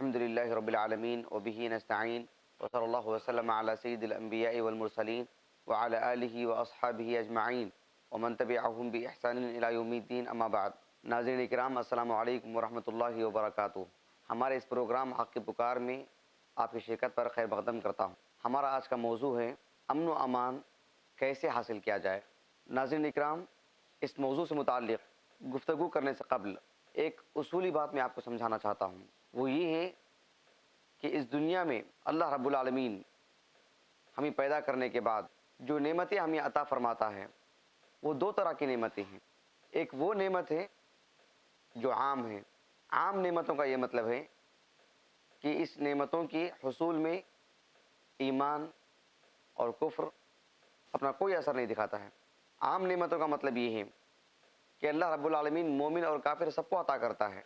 الحمدللہ رب العالمین وبہ نستعین وصلی اللہ وسلم علی سید الانبیاء والمرسلین وعلی آلہ واصحابہ اجمعین ومن تبعہم بإحسان الی یوم الدین، اما بعد۔ ناظرین اکرام، السلام علیکم ورحمۃ اللہ وبرکاتہ۔ ہمارے اس پروگرام حق کی پکار میں آپ کی شرکت پر خیر مقدم کرتا ہوں۔ ہمارا آج کا موضوع ہے امن و امان کیسے حاصل کیا جائے۔ ناظرین اکرام، اس موضوع سے متعلق گفتگو کرنے سے قبل ایک اصولی بات میں آپ کو سمجھانا چاہتا ہوں، وہ یہ ہے کہ اس دنیا میں اللہ رب العالمین ہمیں پیدا کرنے کے بعد جو نعمتیں ہمیں عطا فرماتا ہے وہ دو طرح کی نعمتیں ہیں۔ ایک وہ نعمت ہے جو عام ہے۔ عام نعمتوں کا یہ مطلب ہے کہ اس نعمتوں کی حصول میں ایمان اور کفر اپنا کوئی اثر نہیں دکھاتا ہے۔ عام نعمتوں کا مطلب یہ ہے کہ اللہ رب العالمین مومن اور کافر سب کو عطا کرتا ہے۔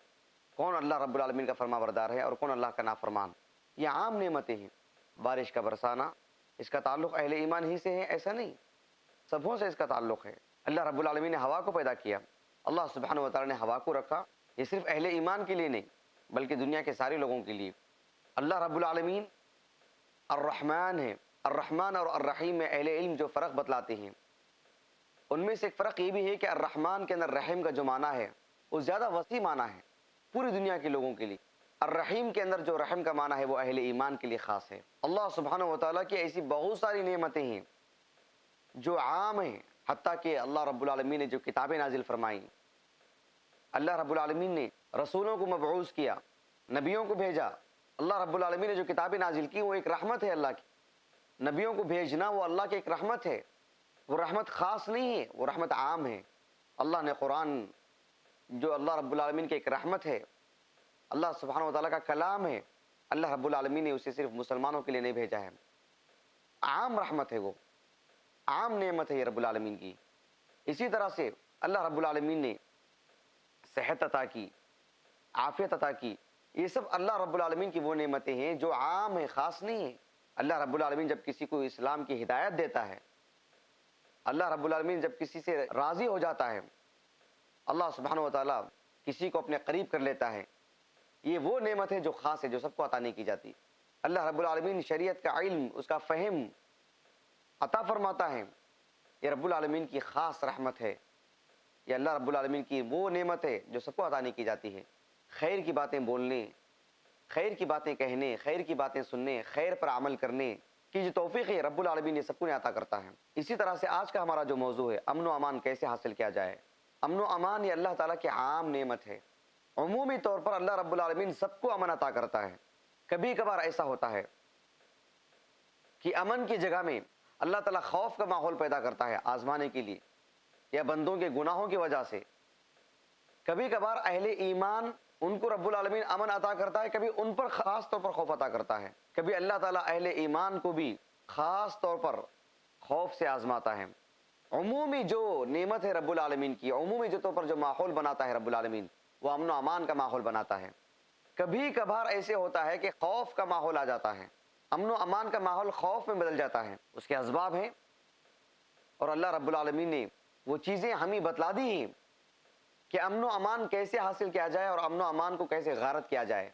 کون اللہ رب العالمین کا فرما بردار ہے اور کون اللہ کا نافرمان، یہ عام نعمتیں ہیں۔ بارش کا برسانا، اس کا تعلق اہل ایمان ہی سے ہے ایسا نہیں، سبوں سے اس کا تعلق ہے۔ اللہ رب العالمین نے ہوا کو پیدا کیا، اللہ سبحانہ و تعالی نے ہوا کو رکھا، یہ صرف اہل ایمان کے لیے نہیں بلکہ دنیا کے سارے لوگوں کے لیے۔ اللہ رب العالمین الرحمن ہے۔ الرحمن اور الرحیم میں اہل علم جو فرق بتلاتے ہیں ان میں سے ایک فرق یہ بھی ہے کہ الرحمن کے اندر رحم کا جو معنی ہے وہ زیادہ وسیع معنی ہے پوری دنیا کے لوگوں کے لیے۔ الرحیم کے اندر جو رحم کا معنی ہے وہ اہل ایمان کے لیے خاص ہے۔ اللہ سبحانہ و تعالیٰ کی ایسی بہت ساری نعمتیں ہیں جو عام ہیں، حتیٰ کہ اللہ رب العالمین نے جو کتابیں نازل فرمائیں، اللہ رب العالمین نے رسولوں کو مبعوث کیا، نبیوں کو بھیجا۔ اللہ رب العالمین نے جو کتابیں نازل کی وہ ایک رحمت ہے اللہ کی۔ نبیوں کو بھیجنا وہ اللہ کی ایک رحمت ہے، وہ رحمت خاص نہیں ہے، وہ رحمت عام ہے۔ اللہ نے قرآن جو اللہ رب العالمین کی ایک رحمت ہے، اللہ سبحانہ و تعالیٰ کا کلام ہے، اللہ رب العالمین نے اسے صرف مسلمانوں کے لیے نہیں بھیجا ہے، عام رحمت ہے، وہ عام نعمت ہے یہ رب العالمین کی۔ اسی طرح سے اللہ رب العالمین نے صحت عطا کی، عافیت عطا کی، یہ سب اللہ رب العالمین کی وہ نعمتیں ہیں جو عام ہیں، خاص نہیں ہیں۔ اللہ رب العالمین جب کسی کو اسلام کی ہدایت دیتا ہے، اللہ رب العالمین جب کسی سے راضی ہو جاتا ہے، اللہ سبحانہ و تعالیٰ کسی کو اپنے قریب کر لیتا ہے، یہ وہ نعمت ہے جو خاص ہے، جو سب کو عطا نہیں کی جاتی۔ اللہ رب العالمین شریعت کا علم، اس کا فہم عطا فرماتا ہے، یہ رب العالمین کی خاص رحمت ہے، یہ اللہ رب العالمین کی وہ نعمت ہے جو سب کو عطا نہیں کی جاتی ہے۔ خیر کی باتیں بولنے، خیر کی باتیں کہنے، خیر کی باتیں سننے، خیر پر عمل کرنے کی جو توفیق ہے رب العالمین یہ سب کو عطا کرتا ہے۔ اسی طرح سے آج کا ہمارا جو موضوع ہے امن و امان کیسے حاصل کیا جائے۔ امن و امان یہ اللہ تعالیٰ کی عام نعمت ہے۔ عمومی طور پر اللہ رب العالمین سب کو امن عطا کرتا ہے۔ کبھی کبھار ایسا ہوتا ہے کہ امن کی جگہ میں اللہ تعالیٰ خوف کا ماحول پیدا کرتا ہے آزمانے کے لیے یا بندوں کے گناہوں کی وجہ سے۔ کبھی کبھار اہل ایمان ان کو رب العالمین امن عطا کرتا ہے، کبھی ان پر خاص طور پر خوف عطا کرتا ہے۔ کبھی اللہ تعالیٰ اہل ایمان کو بھی خاص طور پر خوف سے آزماتا ہے۔ عمومی جو نعمت ہے رب العالمین کی، عمومی جو طور پر جو ماحول بناتا ہے رب العالمین، وہ امن و امان کا ماحول بناتا ہے۔ کبھی کبھار ایسے ہوتا ہے کہ خوف کا ماحول آ جاتا ہے، امن و امان کا ماحول خوف میں بدل جاتا ہے۔ اس کے اسباب ہیں اور اللہ رب العالمین نے وہ چیزیں ہمیں بتلا دی ہیں کہ امن و امان کیسے حاصل کیا جائے اور امن و امان کو کیسے غارت کیا جائے،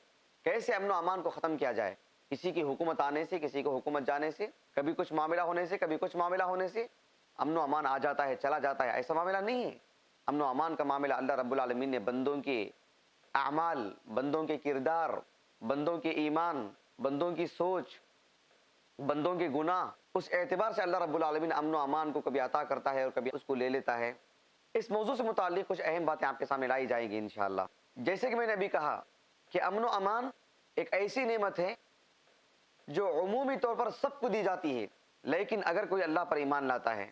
کیسے امن و امان کو ختم کیا جائے۔ کسی کی حکومت آنے سے، کسی کو حکومت جانے سے، کبھی کچھ معاملہ ہونے سے، کبھی کچھ معاملہ ہونے سے امن و امان آ جاتا ہے، چلا جاتا ہے، ایسا معاملہ نہیں ہے۔ امن و امان کا معاملہ اللہ رب العالمین نے بندوں کے اعمال، بندوں کے کردار، بندوں کے ایمان، بندوں کی سوچ، بندوں کے گناہ، اس اعتبار سے اللہ رب العالمین امن و امان کو کبھی عطا کرتا ہے اور کبھی اس کو لے لیتا ہے۔ اس موضوع سے متعلق کچھ اہم باتیں آپ کے سامنے لائی جائیں گی انشاءاللہ۔ جیسے کہ میں نے ابھی کہا کہ امن و امان ایک ایسی نعمت ہے جو عمومی طور پر سب کو دی جاتی ہے، لیکن اگر کوئی اللہ پر ایمان لاتا ہے،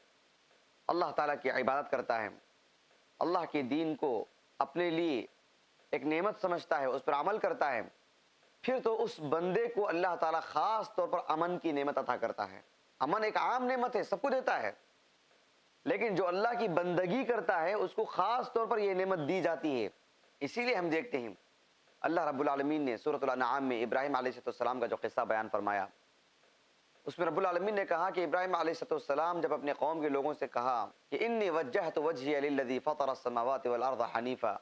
اللہ تعالیٰ کی عبادت کرتا ہے، اللہ کے دین کو اپنے لیے ایک نعمت سمجھتا ہے، اس پر عمل کرتا ہے، پھر تو اس بندے کو اللہ تعالیٰ خاص طور پر امن کی نعمت عطا کرتا ہے۔ امن ایک عام نعمت ہے، سب کو دیتا ہے، لیکن جو اللہ کی بندگی کرتا ہے اس کو خاص طور پر یہ نعمت دی جاتی ہے۔ اسی لیے ہم دیکھتے ہیں اللہ رب العالمین نے سورۃ الانعام میں ابراہیم علیہ السلام کا جو قصہ بیان فرمایا، اس میں رب العالمین نے کہا کہ ابراہیم علیہ السلام جب اپنے قوم کے لوگوں سے کہا کہ انی وجہت وجہی للذی فطر السماوات والارض حنیفا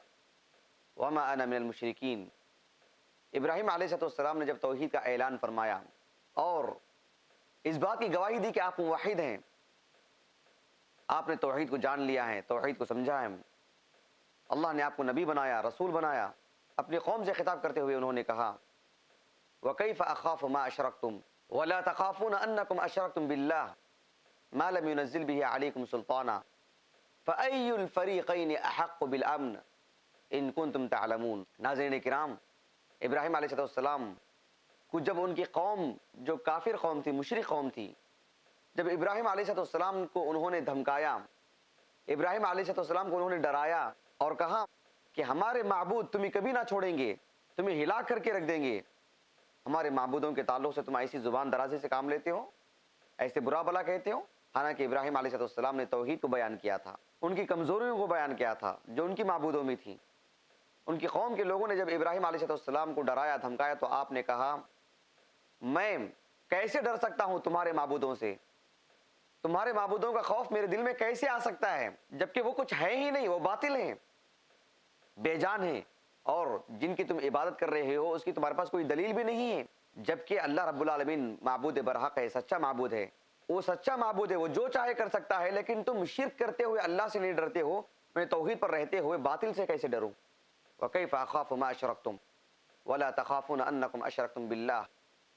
وما انا من المشرکین، ابراہیم علیہ السلام نے جب توحید کا اعلان فرمایا اور اس بات کی گواہی دی کہ آپ موحد ہیں، آپ نے توحید کو جان لیا ہے، توحید کو سمجھا ہے، اللہ نے آپ کو نبی بنایا، رسول بنایا، اپنی قوم سے خطاب کرتے ہوئے انہوں نے کہا وَكَيْفَ أَخَافُ مَا أَشْرَكْتُمْ وَلَا تَخَافُونَ أَنَّكُمْ أَشْرَكْتُمْ بِاللَّهِ مَا لَمْ يُنَزِّلْ بِهِ عَلَيْكُمْ سُلْطَانًا فَأَيُّ الْفَرِيقَيْنِ أَحَقُّ بِالْأَمْنِ إِن كُنتُمْ تَعْلَمُونَ۔ ناظرین کرام، ابراہیم علیہ السلام کو جب ان کی قوم جو کافر قوم تھی، مشرک قوم تھی، جب ابراہیم علیہ السلام کو انہوں نے دھمکایا، ابراہیم علیہ السلام کو انہوں نے ڈرایا اور کہا کہ ہمارے معبود تمہیں کبھی نہ چھوڑیں گے، تمہیں ہلاک کر کے رکھ دیں گے، ہمارے معبودوں کے تعلق سے تم ایسی زبان درازی سے کام لیتے ہو، ایسے برا بلا کہتے ہو۔ حالانکہ ابراہیم علیہ السلام نے توحید کو بیان کیا تھا، ان کی کمزوریوں کو بیان کیا تھا جو ان کی معبودوں میں تھی۔ ان کی قوم کے لوگوں نے جب ابراہیم علیہ السلام کو ڈرایا، دھمکایا، تو آپ نے کہا میں کیسے ڈر سکتا ہوں تمہارے معبودوں سے، تمہارے معبودوں کا خوف میرے دل میں کیسے آ سکتا ہے، جبکہ وہ کچھ ہے ہی نہیں، وہ باطل ہیں، بے جان ہیں، اور جن کی تم عبادت کر رہے ہو اس کی تمہارے پاس کوئی دلیل بھی نہیں ہے، جبکہ اللہ رب العالمین معبود برحق ہے، سچا معبود ہے، وہ سچا معبود ہے، وہ جو چاہے کر سکتا ہے، لیکن تم شرک کرتے ہوئے اللہ سے نہیں ڈرتے ہو، میں توحید پر رہتے ہوئے باطل سے کیسے ڈروں؟ وَكَيْفَ أَخَافُ مَا أَشْرَكْتُمْ وَلَا تَخَافُونَ أَنَّكُمْ أَشْرَكْتُمْ بِاللَّهِ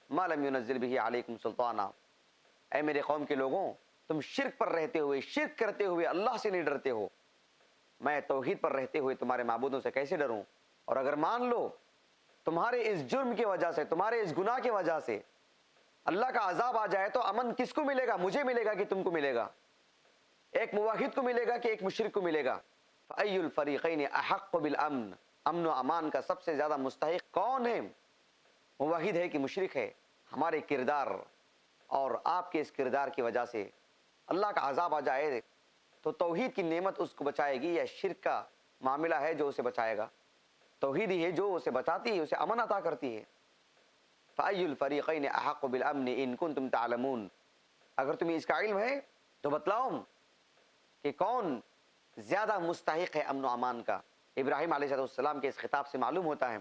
مَا لَمْ يُنَزِّلْ بِهِ عَلَيْكُمْ سُلْطَانًا۔ اے میرے قوم کے لوگوں، تم شرک پر رہتے ہوئے، شرک کرتے ہوئے اللہ سے نہیں ڈرتے ہو، میں توحید پر رہتے ہوئے تمہارے معبودوں سے کیسے ڈروں؟ اور اگر مان لو تمہارے اس جرم کی وجہ سے، تمہارے اس گناہ کی وجہ سے اللہ کا عذاب آ جائے تو امن کس کو ملے گا؟ مجھے ملے گا کہ تم کو ملے گا؟ ایک موحد کو ملے گا کہ ایک مشرک کو ملے گا؟ فَأَيُّ الْفَرِيقَيْنِ أَحَقُّ بِالْأَمْنِ، امن و امان کا سب سے زیادہ مستحق کون ہے؟ موحد ہے کہ مشرک ہے؟ ہمارے کردار اور آپ کے اس کردار کی وجہ سے اللہ کا عذاب آ جائے تو توحید کی نعمت اس کو بچائے گی یا شرک کا معاملہ ہے جو اسے بچائے گا؟ توحید ہی ہے جو اسے بچاتی ہے، اسے امن عطا کرتی ہے۔ فَأَيُّ الْفَرِيقَيْنِ أَحَقُّ بِالْأَمْنِ إِن كُنتُمْ تَعْلَمُونَ، اگر تمہیں اس کا علم ہے تو بتلاؤ کہ کون زیادہ مستحق ہے امن و امان کا۔ ابراہیم علیہ السلام کے اس خطاب سے معلوم ہوتا ہے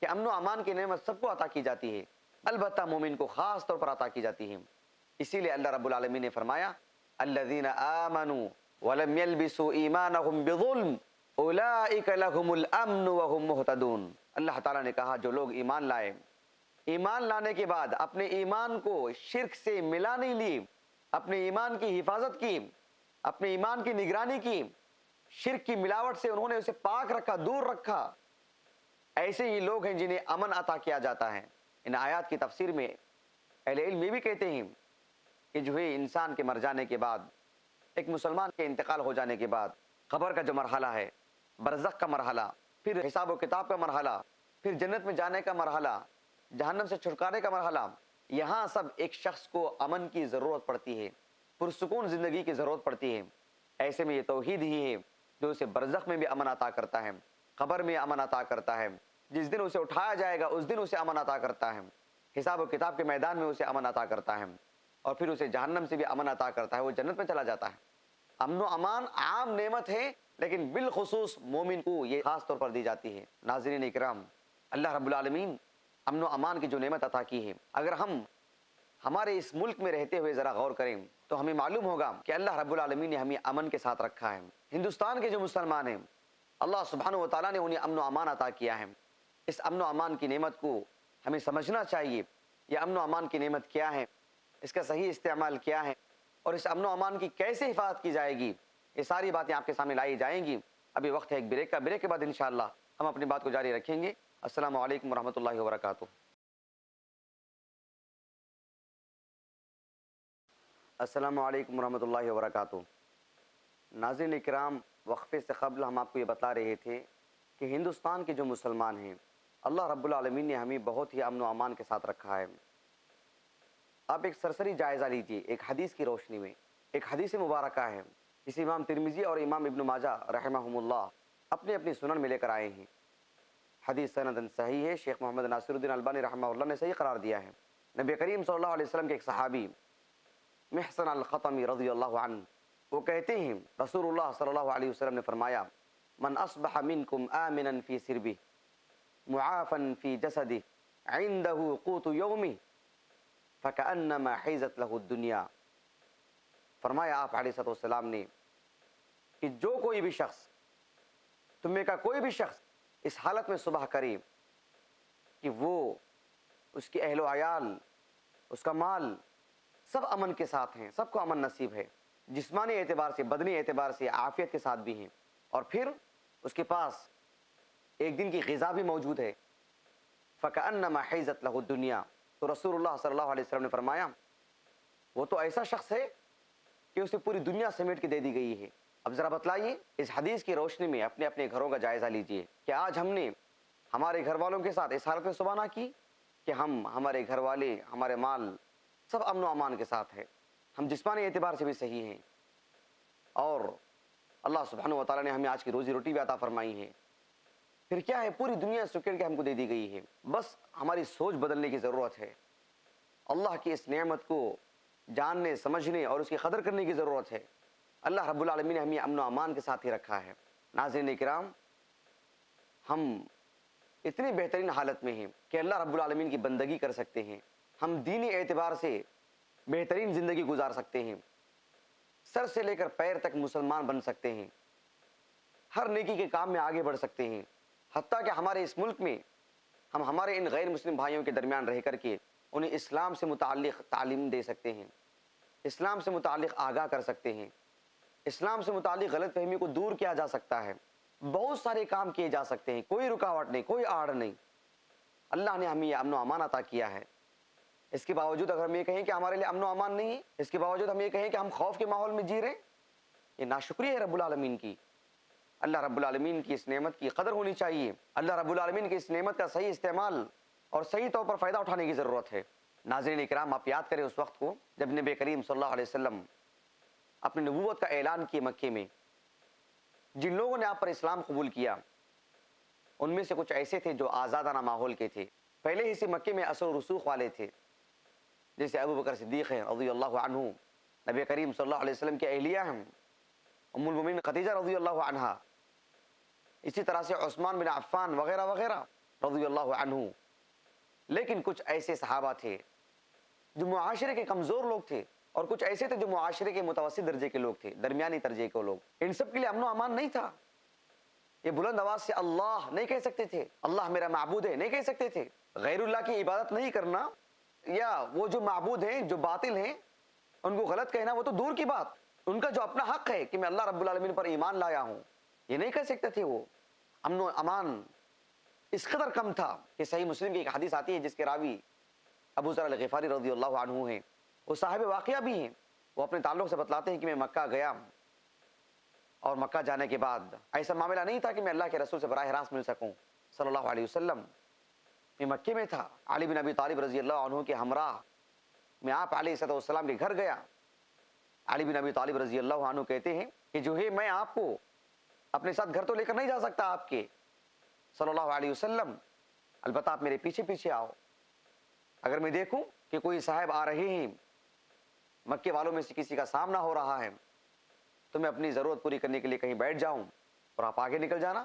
کہ امن و امان کی نعمت سب کو عطا کی جاتی ہے، البتہ مومن کو خاص طور پر عطا کی جاتی ہے۔ اسی لیے اللہ رب العالمین نے فرمایا الذین آمنوا ولم يلبسوا ایمانهم بظلم اولئک لهم الامن وهم مہتدون۔ اللہ تعالیٰ نے کہا جو لوگ ایمان لائے، ایمان لانے کے بعد اپنے ایمان کو شرک سے ملا نہیں لی، اپنے ایمان کی حفاظت کی، اپنے ایمان کی نگرانی کی، شرک کی ملاوٹ سے انہوں نے اسے پاک رکھا، دور رکھا، ایسے ہی لوگ ہیں جنہیں امن عطا کیا جاتا ہے۔ ان آیات کی تفسیر میں اہل علم یہ بھی کہتے ہیں کہ جو ہے انسان کے مر جانے کے بعد، ایک مسلمان کے انتقال ہو جانے کے بعد قبر کا جو مرحلہ ہے، برزخ کا مرحلہ، پھر حساب و کتاب کا مرحلہ، پھر جنت میں جانے کا مرحلہ، جہنم سے چھٹکارے کا مرحلہ، یہاں سب ایک شخص کو امن کی ضرورت پڑتی ہے، پرسکون زندگی کی ضرورت پڑتی ہے۔ ایسے میں یہ توحید ہی ہے جو اسے برزخ میں بھی امن عطا کرتا ہے، قبر میں امن عطا کرتا ہے، جس دن اسے اٹھایا جائے گا اس دن اسے امن عطا کرتا ہے، حساب و کتاب کے میدان میں اسے امن عطا کرتا ہے، اور پھر اسے جہنم سے بھی امن عطا کرتا ہے، وہ جنت میں چلا جاتا ہے۔ امن و امان عام نعمت ہے، لیکن بالخصوص مومن کو یہ خاص طور پر دی جاتی ہے۔ ناظرین اکرام، اللہ رب العالمین امن و امان کی جو نعمت عطا کی ہے، اگر ہم ہمارے اس ملک میں رہتے ہوئے ذرا غور کریں تو ہمیں معلوم ہوگا کہ اللہ رب العالمین نے ہمیں امن کے ساتھ رکھا ہے۔ ہندوستان کے جو مسلمان ہیں، اللہ سبحانہ و تعالیٰ نے انہیں امن و امان عطا کیا ہے۔ اس امن و امان کی نعمت کو ہمیں سمجھنا چاہیے، یہ امن و امان کی نعمت کیا ہے، اس کا صحیح استعمال کیا ہے، اور اس امن و امان کی کیسے حفاظت کی جائے گی، یہ ساری باتیں آپ کے سامنے لائی جائیں گی۔ ابھی وقت ہے ایک بریک کا، بریک کے بعد انشاءاللہ ہم اپنی بات کو جاری رکھیں گے۔ السلام علیکم ورحمۃ اللہ وبرکاتہ۔ السلام علیکم ورحمۃ اللہ وبرکاتہ۔ ناظرین اکرام، وقفے سے قبل ہم آپ کو یہ بتا رہے تھے کہ ہندوستان کے جو مسلمان ہیں، اللہ رب العالمین نے ہمیں بہت ہی امن و امان کے ساتھ رکھا ہے۔ آپ ایک سرسری جائزہ لیجئے ایک حدیث کی روشنی میں، ایک حدیث مبارکہ ہے جسے امام ترمذی اور امام ابن ماجہ رحمہم اللہ اپنی اپنی سنن میں لے کر آئے ہیں۔ حدیث سندن صحیح ہے، شیخ محمد ناصر الدین البانی رحمہ اللہ نے صحیح قرار دیا ہے۔ نبی کریم صلی اللہ علیہ وسلم کے ایک صحابی محسن الخطمی رضی اللہ عنہ وہ کہتے ہیں رسول اللہ صلی اللہ علیہ وسلم نے فرمایا من اصبح منکم آمنا فی سربہ، معافن فی جسدہ عندہ قوت یومہ فکأنما حیزت لہ الدنیا. فرمایا آپ علیہ الصلوۃ والسلام نے کہ جو کوئی بھی شخص، تم میں کا کوئی بھی شخص اس حالت میں صبح کرے کہ وہ، اس کے اہل و عیال، اس کا مال سب امن کے ساتھ ہیں، سب کو امن نصیب ہے، جسمانی اعتبار سے، بدنی اعتبار سے عافیت کے ساتھ بھی ہیں، اور پھر اس کے پاس ایک دن کی غذا بھی موجود ہے، فَكَأَنَّمَا حِيزَتْ لَهُ الدُّنْيَا. تو رسول اللہ صلی اللہ علیہ وسلم نے فرمایا وہ تو ایسا شخص ہے کہ اسے پوری دنیا سمیٹ کے دے دی گئی ہے. اب ذرا بتلائیے اس حدیث کی روشنی میں اپنے اپنے گھروں کا جائزہ لیجئے کہ آج ہم نے ہمارے گھر والوں کے ساتھ اس حالت میں صبح نہ کی کہ ہمارے گھر والے، ہمارے مال سب امن و امان کے ساتھ ہے، ہم جسمانی اعتبار سے بھی صحیح ہیں، اور اللہ سبحانہ و تعالیٰ نے ہمیں آج کی روزی روٹی بھی عطا فرمائی ہے. پھر کیا ہے، پوری دنیا سکیڑ کے ہم کو دے دی گئی ہے، بس ہماری سوچ بدلنے کی ضرورت ہے. اللہ کی اس نعمت کو جاننے، سمجھنے اور اس کی قدر کرنے کی ضرورت ہے. اللہ رب العالمین نے ہمیں امن و امان کے ساتھ ہی رکھا ہے. ناظرین کرام، ہم اتنی بہترین حالت میں ہیں کہ اللہ رب العالمین کی بندگی کر سکتے ہیں، ہم دینی اعتبار سے بہترین زندگی گزار سکتے ہیں، سر سے لے کر پیر تک مسلمان بن سکتے ہیں، ہر نیکی کے کام میں آگے بڑھ سکتے ہیں. حتیٰ کہ ہمارے اس ملک میں ہم ہمارے ان غیر مسلم بھائیوں کے درمیان رہ کر کے انہیں اسلام سے متعلق تعلیم دے سکتے ہیں، اسلام سے متعلق آگاہ کر سکتے ہیں، اسلام سے متعلق غلط فہمی کو دور کیا جا سکتا ہے، بہت سارے کام کیے جا سکتے ہیں، کوئی رکاوٹ نہیں، کوئی آڑ نہیں. اللہ نے ہمیں یہ امن و امان عطا کیا ہے. اس کے باوجود اگر ہم یہ کہیں کہ ہمارے لیے امن و امان نہیں ہے، اس کے باوجود ہم یہ کہیں کہ ہم خوف کے ماحول میں جی رہے ہیں، یہ ناشکری ہے رب العالمین کی. اللہ رب العالمین کی اس نعمت کی قدر ہونی چاہیے. اللہ رب العالمین کی اس نعمت کا صحیح استعمال اور صحیح طور پر فائدہ اٹھانے کی ضرورت ہے. ناظرین اکرام، آپ یاد کریں اس وقت کو جب نبی کریم صلی اللہ علیہ وسلم اپنی نبوت کا اعلان کیے مکے میں. جن لوگوں نے آپ پر اسلام قبول کیا ان میں سے کچھ ایسے تھے جو آزادانہ ماحول کے تھے، پہلے ہی سے مکے میں اثر و رسوخ والے تھے، جیسے ابو بکر صدیق ہیں رضی اللہ عنہ، نبی کریم صلی اللہ علیہ وسلم کے اہلیہ ہیں ام المومنین خدیجہ رضی اللہ عنہا، اسی طرح سے عثمان بن عفان وغیرہ وغیرہ رضی اللہ عنہ. لیکن کچھ ایسے صحابہ تھے جو معاشرے کے کمزور لوگ تھے، اور کچھ ایسے تھے جو معاشرے کے متوسط درجے کے لوگ تھے، درمیانی درجے کے لوگ. ان سب کے لیے امن و امان نہیں تھا. یہ بلند آواز سے اللہ نہیں کہہ سکتے تھے، اللہ میرا معبود ہے نہیں کہہ سکتے تھے. غیر اللہ کی عبادت نہیں کرنا، یا وہ جو معبود ہیں جو باطل ہیں ان کو غلط کہنا وہ تو دور کی بات، ان کا جو اپنا حق ہے کہ میں اللہ رب العالمین پر ایمان لایا ہوں، یہ نہیں کہہ سکتے تھے. وہ امن و امان اس قدر کم تھا کہ صحیح مسلم کی ایک حدیث آتی ہے جس کے راوی ابو ذر الغفاری رضی اللہ عنہ ہیں، وہ صاحب واقعہ بھی ہیں. وہ اپنے تعلق سے بتلاتے ہیں کہ میں مکہ گیا، اور مکہ جانے کے بعد ایسا معاملہ نہیں تھا کہ میں اللہ کے رسول سے براہ راست مل سکوں صلی اللہ علیہ وسلم. میں مکے میں تھا، علی بن ابی طالب رضی اللہ عنہ کے ہمراہ میں آپ علیہ الصلوۃ والسلام کے گھر گیا. علی بن ابی طالب رضی اللہ عنہ کہتے ہیں کہ جو ہے میں آپ کو اپنے ساتھ گھر تو لے کر نہیں جا سکتا آپ کے صلی اللہ علیہ وسلم، البتہ آپ میرے پیچھے پیچھے آؤ. اگر میں دیکھوں کہ کوئی صاحب آ رہے ہیں، مکے والوں میں سے کسی کا سامنا ہو رہا ہے، تو میں اپنی ضرورت پوری کرنے کے لیے کہیں بیٹھ جاؤں اور آپ آگے نکل جانا.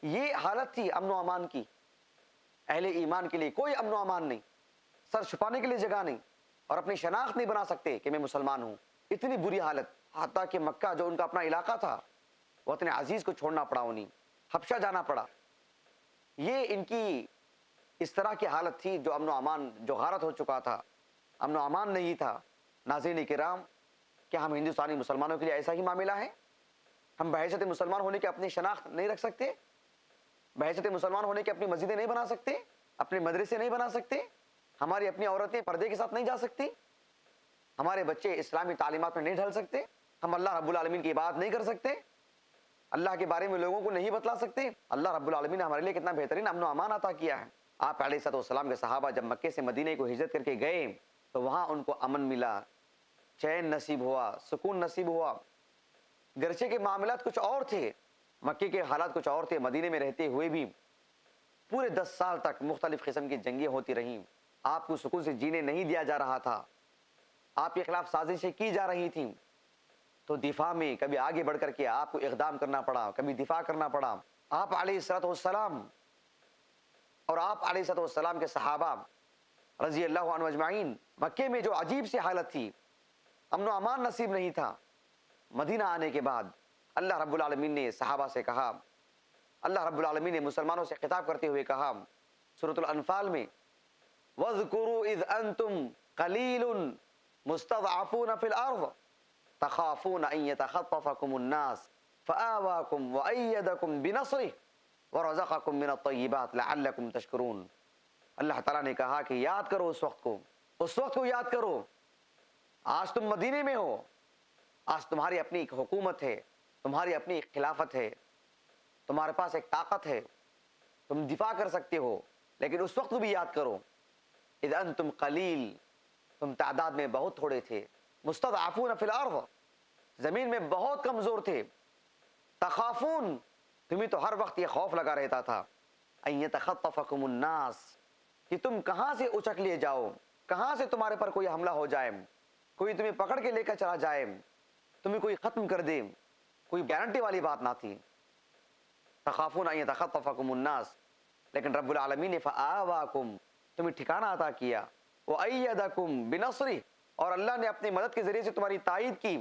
یہ حالت تھی امن و امان کی. اہل ایمان کے لیے کوئی امن و امان نہیں، سر چھپانے کے لیے جگہ نہیں، اور اپنی شناخت نہیں بنا سکتے کہ میں مسلمان ہوں. اتنی بری حالت، حتیٰ کہ مکہ جو ان کا اپنا علاقہ تھا، وطن عزیز کو چھوڑنا پڑا، انہیں حبشہ جانا پڑا. یہ ان کی اس طرح کی حالت تھی جو امن و امان، جو غارت ہو چکا تھا، امن و امان نہیں تھا. ناظرین کرام، کیا ہم ہندوستانی مسلمانوں کے لیے ایسا ہی معاملہ ہے؟ ہم بحیثیت مسلمان ہونے کے اپنی شناخت نہیں رکھ سکتے، بحیثیت مسلمان ہونے کے اپنی مسجدیں نہیں بنا سکتے، اپنے مدرسے نہیں بنا سکتے، ہماری اپنی عورتیں پردے کے ساتھ نہیں جا سکتی، ہمارے بچے اسلامی تعلیمات میں نہیں ڈھل سکتے، ہم اللہ رب العالمین کی عبادت نہیں کر سکتے، اللہ کے بارے میں لوگوں کو نہیں بتلا سکتے. اللہ رب العالمین نے ہمارے لیے کتنا بہترین امن و امان عطا کیا ہے. آپ علیہ الصلوۃ والسلام کے صحابہ جب مکے سے مدینے کو ہجرت کر کے گئے تو وہاں ان کو امن ملا، چین نصیب ہوا، سکون نصیب ہوا. گرچہ کے معاملات کچھ اور تھے، مکے کے حالات کچھ اور تھے، مدینے میں رہتے ہوئے بھی پورے 10 سال تک مختلف قسم کی جنگیں ہوتی رہیں، آپ کو سکون سے جینے نہیں دیا جا رہا تھا، آپ کے خلاف سازشیں کی جا رہی تھیں. تو دفاع میں کبھی آگے بڑھ کر کے آپ کو اقدام کرنا پڑا، کبھی دفاع کرنا پڑا. آپ علیہ الصلوۃ والسلام اور آپ علیہ الصلوۃ والسلام کے صحابہ رضی اللہ عنہ اجمعین مکے میں جو عجیب سی حالت تھی، امن و امان نصیب نہیں تھا، مدینہ آنے کے بعد اللہ رب العالمین نے صحابہ سے کہا، اللہ رب العالمین نے مسلمانوں سے خطاب کرتے ہوئے کہا سورۃ الانفال میں، وَاذْكُرُوا إِذْ أَنْتُمْ قَلِيلٌ مُسْتَضْعَفُونَ فِي الْأَرْضِ تَخَافُونَ أَنْ يَتَخَطَّفَكُمُ النَّاسُ فَآوَاكُمْ وَأَيَّدَكُمْ بِنَصْرِهِ وَرَزَقَكُمْ مِنَ الطَّيِّبَاتِ لَعَلَّكُمْ تَشْكُرُونَ۔ اللہ تعالیٰ نے کہا کہ یاد کرو اس وقت کو یاد کرو، آج تم مدینے میں ہو، آج تمہاری اپنی ایک حکومت ہے، تمہاری اپنی ایک خلافت ہے، تمہارے پاس ایک طاقت ہے، تم دفاع کر سکتے ہو، لیکن اس وقت بھی یاد کرو اذ انتم قلیل، تم تعداد میں بہت تھوڑے تھے، مستضعفون فی الارض، زمین میں بہت کمزور تھے، تخافون، تمہیں تو ہر وقت یہ خوف لگا رہتا تھا، ان یتخطفکم الناس، کہ تم کہاں سے اچک لیے جاؤ، کہاں سے تمہارے پر کوئی حملہ ہو جائے، کوئی تمہیں پکڑ کے لے کر چلا جائے، تمہیں کوئی ختم کر دے، کوئی گارنٹی والی بات نہ تھی، تخافون ان یتخطفکم الناس، لیکن رب العالمین نے فآواکم، تمہیں ٹھکانہ عطا کیا، وَأَيَّدَكُمْ بِنَصْرِهِ، اور اللہ نے اپنی مدد کے ذریعے سے تمہاری تائید کی،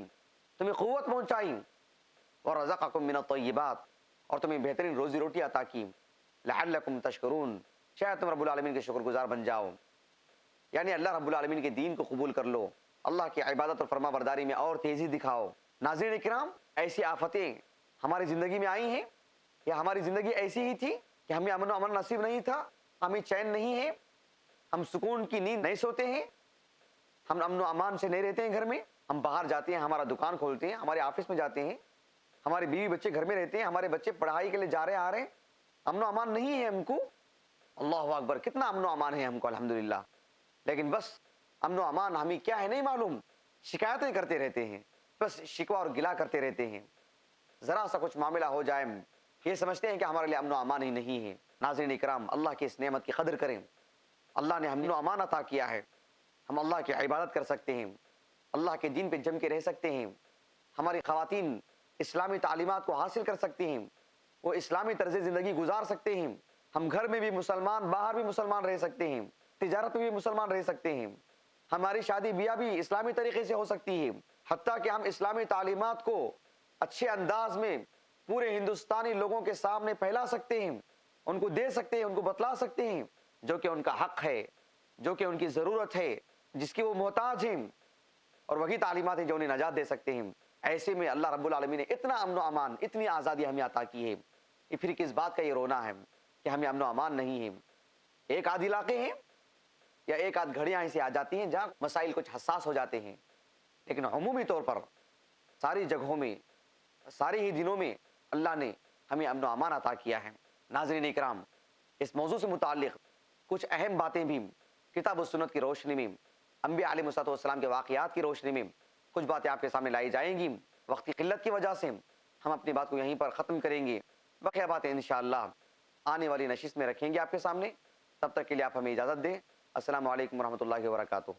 تمہیں قوت پہنچائی، وَرَزَقَكُمْ مِنَ الطَّيِّبَاتِ، اور تمہیں بہترین روزی روٹی عطا کی، لَعَلَّكُمْ تَشْكُرُونَ، شاید تم رب العالمین کے شکر گزار بن جاؤ، یعنی اللہ رب العالمین کے دین کو قبول کر لو، اللہ کی عبادت اور فرما برداری میں اور تیزی دکھاؤ۔ ناظرین کرام، ایسی آفتیں ہماری زندگی میں آئی ہیں، یا ہماری زندگی ایسی ہی تھی کہ ہمیں امن و امان نصیب نہیں تھا، ہمیں چین نہیں ہے، ہم سکون کی نیند نہیں سوتے ہیں، ہم امن و امان سے نہیں رہتے ہیں گھر میں، ہم باہر جاتے ہیں، ہمارا دکان کھولتے ہیں، ہمارے آفس میں جاتے ہیں، ہمارے بیوی بچے گھر میں رہتے ہیں، ہمارے بچے پڑھائی کے لیے جا رہے آ رہے ہیں، امن و امان نہیں ہے ہم کو، اللہ اکبر، کتنا امن و امان ہے ہم کو الحمدللہ، لیکن بس امن و امان ہمیں کیا ہے نہیں معلوم، شکایتیں کرتے رہتے ہیں، بس شکوہ اور گلا کرتے رہتے ہیں، ذرا سا کچھ معاملہ ہو جائے یہ سمجھتے ہیں کہ ہمارے لیے امن و امان ہی نہیں ہے۔ ناظرین اکرام، اللہ کی اس نعمت کی قدر کریں، اللہ نے ہم امن و امان عطا کیا ہے، ہم اللہ کی عبادت کر سکتے ہیں، اللہ کے دین پہ جم کے رہ سکتے ہیں، ہماری خواتین اسلامی تعلیمات کو حاصل کر سکتی ہیں، وہ اسلامی طرز زندگی گزار سکتے ہیں، ہم گھر میں بھی مسلمان، باہر بھی مسلمان رہ سکتے ہیں، تجارت میں بھی مسلمان رہ سکتے ہیں، ہماری شادی بیاہ بھی اسلامی طریقے سے ہو سکتی ہے، حتیٰ کہ ہم اسلامی تعلیمات کو اچھے انداز میں پورے ہندوستانی لوگوں کے سامنے پھیلا سکتے ہیں، ان کو دے سکتے ہیں، ان کو بتلا سکتے ہیں، جو کہ ان کا حق ہے، جو کہ ان کی ضرورت ہے، جس کی وہ محتاج ہیں، اور وہی تعلیمات ہیں جو انہیں نجات دے سکتے ہیں۔ ایسے میں اللہ رب العالمین نے اتنا امن و امان، اتنی آزادی ہمیں عطا کی ہے، یہ پھر کس بات کا یہ رونا ہے کہ ہمیں امن و امان نہیں ہے؟ ایک آدھ علاقے ہیں یا ایک آدھ گھڑیاں ایسی آ جاتی ہیں جہاں مسائل کچھ حساس ہو جاتے ہیں، لیکن عمومی طور پر ساری جگہوں میں، سارے ہی دنوں میں اللہ نے ہمیں امن و امان عطا کیا ہے۔ ناظرین اکرام، اس موضوع سے متعلق کچھ اہم باتیں بھی کتاب و سنت کی روشنی میں، انبیاء علیہ الصلوۃ والسلام کے واقعات کی روشنی میں کچھ باتیں آپ کے سامنے لائی جائیں گی۔ وقت کی قلت کی وجہ سے ہم اپنی بات کو یہیں پر ختم کریں گے، بقیہ باتیں انشاءاللہ آنے والی نشست میں رکھیں گے آپ کے سامنے۔ تب تک کے لیے آپ ہمیں اجازت دیں۔ السلام علیکم ورحمۃ اللہ وبرکاتہ۔